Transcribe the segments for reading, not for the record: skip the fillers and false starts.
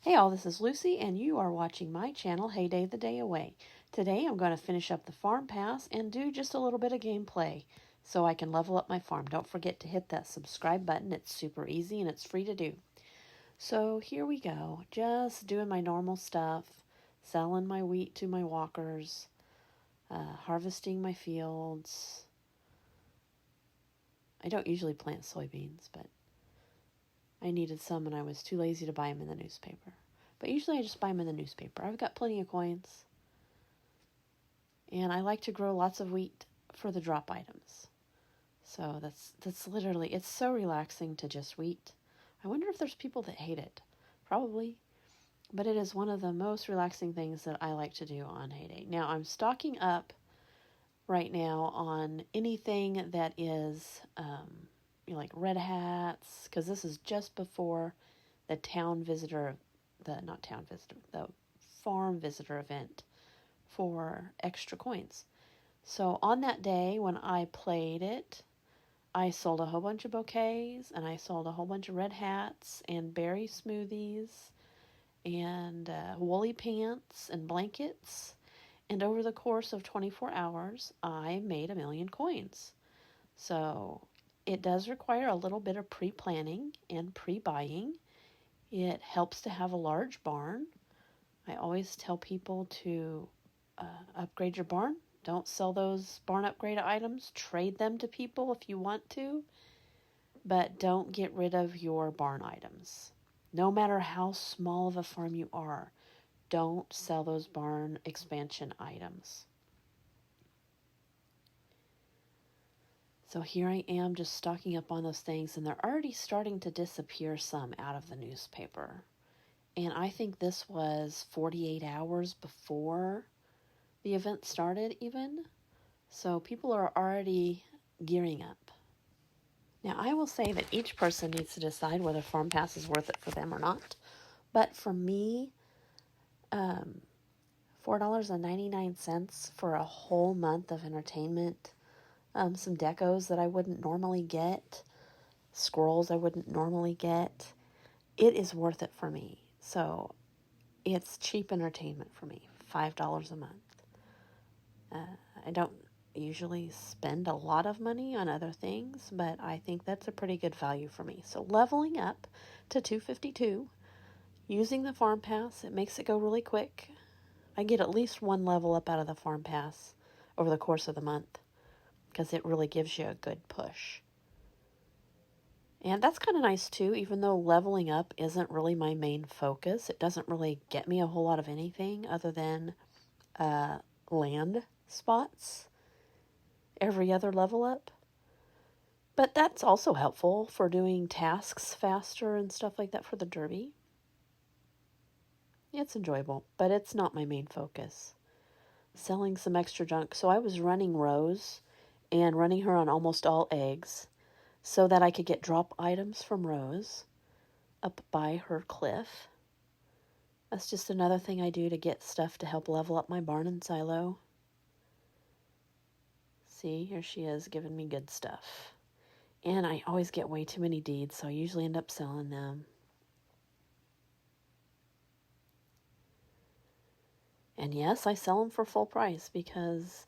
Hey all, this is Lucy and you are watching my channel, Heyday the Day Away. Today I'm going to finish up the farm pass and do just a little bit of gameplay so I can level up my farm. Don't forget to hit that subscribe button. It's super easy and it's free to do. So here we go, just doing my normal stuff, selling my wheat to my walkers, harvesting my fields. I don't usually plant soybeans, but I needed some and I was too lazy to buy them in the newspaper. But usually I just buy them in the newspaper. I've got plenty of coins. And I like to grow lots of wheat for the drop items. So that's literally, it's so relaxing to just wheat. I wonder if there's people that hate it. Probably. But it is one of the most relaxing things that I like to do on Heyday. Now I'm stocking up right now on anything that is like red hats, because this is just before the the farm visitor event for extra coins. So on that day when I played it, I sold a whole bunch of bouquets and I sold a whole bunch of red hats and berry smoothies and woolly pants and blankets. And over the course of 24 hours, I made 1,000,000 coins. So it does require a little bit of pre-planning and pre-buying. It helps to have a large barn. I always tell people to upgrade your barn. Don't sell those barn upgrade items. Trade them to people if you want to, but don't get rid of your barn items. No matter how small of a farm you are, don't sell those barn expansion items. So here I am just stocking up on those things, and they're already starting to disappear some out of the newspaper. And I think this was 48 hours before the event started even. So people are already gearing up. Now I will say that each person needs to decide whether Farm Pass is worth it for them or not. But for me, $4.99 for a whole month of entertainment, some decos that I wouldn't normally get, scrolls I wouldn't normally get, it is worth it for me. So it's cheap entertainment for me, $5 a month. I don't usually spend a lot of money on other things, but I think that's a pretty good value for me. So leveling up to 252, using the Farm Pass, it makes it go really quick. I get at least one level up out of the Farm Pass over the course of the month because it really gives you a good push. And that's kind of nice too, even though leveling up isn't really my main focus. It doesn't really get me a whole lot of anything other than land spots every other level up. But that's also helpful for doing tasks faster and stuff like that for the derby. It's enjoyable, but it's not my main focus. Selling some extra junk. So I was running Rose and running her on almost all eggs so that I could get drop items from Rose up by her cliff. That's just another thing I do to get stuff to help level up my barn and silo. See, here she is giving me good stuff. And I always get way too many deeds, so I usually end up selling them. And yes, I sell them for full price because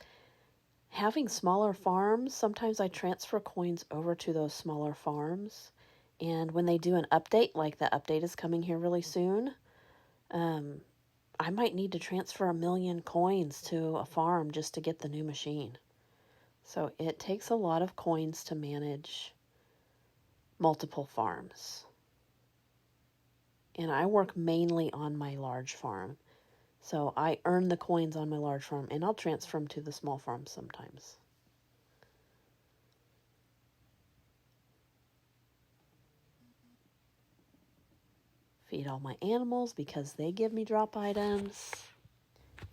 having smaller farms, sometimes I transfer coins over to those smaller farms. And when they do an update, like the update is coming here really soon, I might need to transfer 1,000,000 coins to a farm just to get the new machine. So it takes a lot of coins to manage multiple farms. And I work mainly on my large farm. So I earn the coins on my large farm and I'll transfer them to the small farm sometimes. Feed all my animals because they give me drop items.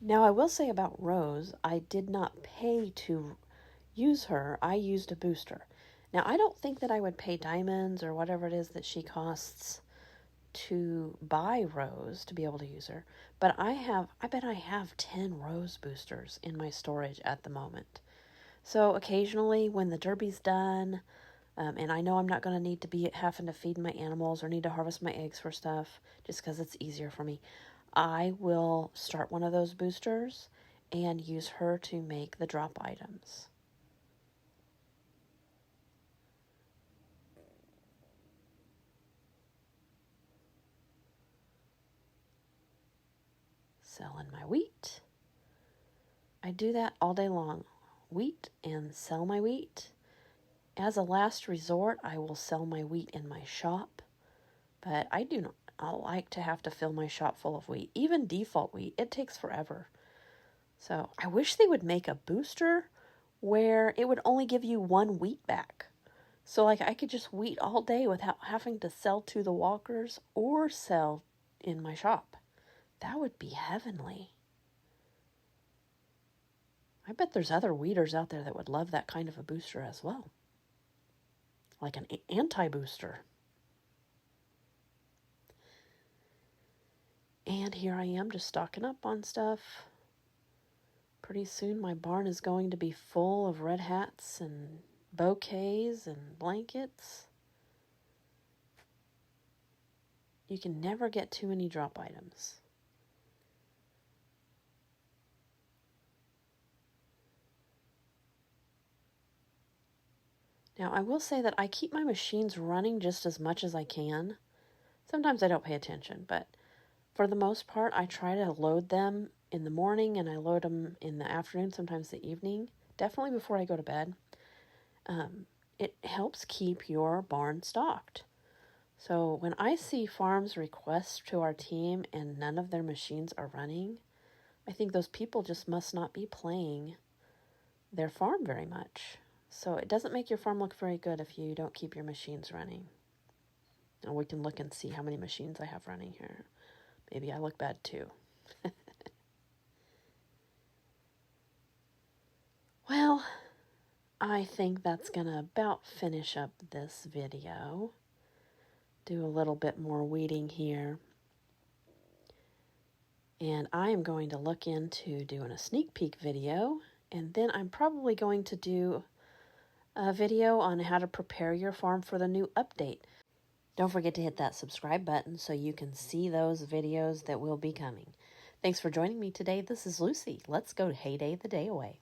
Now I will say about Rose, I did not pay to use her. I used a booster. Now I don't think that I would pay diamonds or whatever it is that she costs to buy Rose to be able to use her, but I bet I have 10 Rose boosters in my storage at the moment. So occasionally when the derby's done, And I know I'm not going to need to be having to feed my animals or need to harvest my eggs for stuff just because it's easier for me. I will start one of those boosters and use her to make the drop items. Selling my wheat. I do that all day long. Wheat and sell my wheat. As a last resort, I will sell my wheat in my shop, but I do not like to have to fill my shop full of wheat. Even default wheat, it takes forever. So I wish they would make a booster where it would only give you one wheat back. So like I could just wheat all day without having to sell to the walkers or sell in my shop. That would be heavenly. I bet there's other weeders out there that would love that kind of a booster as well. Like an anti-booster. And here I am just stocking up on stuff. Pretty soon my barn is going to be full of red hats and bouquets and blankets. You can never get too many drop items. Now, I will say that I keep my machines running just as much as I can. Sometimes I don't pay attention, but for the most part, I try to load them in the morning and I load them in the afternoon, sometimes the evening, definitely before I go to bed. It helps keep your barn stocked. So when I see farms request to our team and none of their machines are running, I think those people just must not be playing their farm very much. So it doesn't make your farm look very good if you don't keep your machines running. And we can look and see how many machines I have running here. Maybe I look bad too. Well, I think that's going to about finish up this video. Do a little bit more weeding here. And I am going to look into doing a sneak peek video. And then I'm probably going to do a video on how to prepare your farm for the new update. Don't forget to hit that subscribe button so you can see those videos that will be coming. Thanks for joining me today. This is Lucy. Let's go heyday the day away.